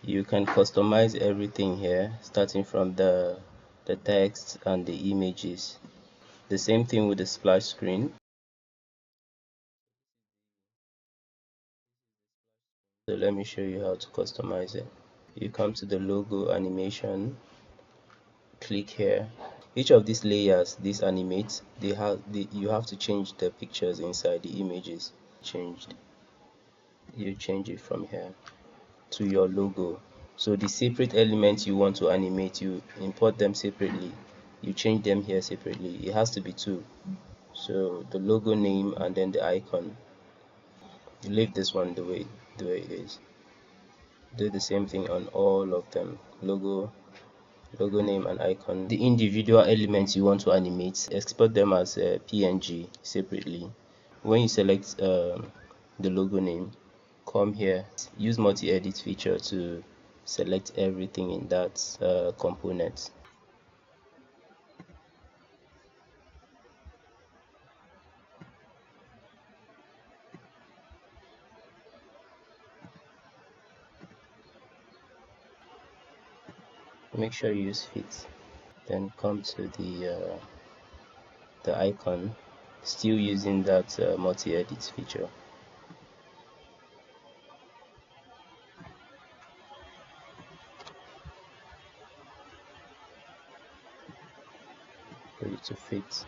You can customize everything here, starting from the text and the images. The same thing with the splash screen. So let me show you how to customize it. You come to the logo animation, click here. Each of these layers, these animates, you have to change the pictures inside the images. Changed. You change it from here to your logo. So the separate elements you want to animate, you import them separately. You change them here separately. It has to be two. So the logo name and then the icon. You leave this one the way it is. Do the same thing on all of them. Logo name and icon. The individual elements you want to animate, export them as a PNG separately. When you select the logo name, come here, use multi-edit feature to select everything in that component. Make sure you use fit. Then come to the icon, still using that multi-edit feature. For you to fit.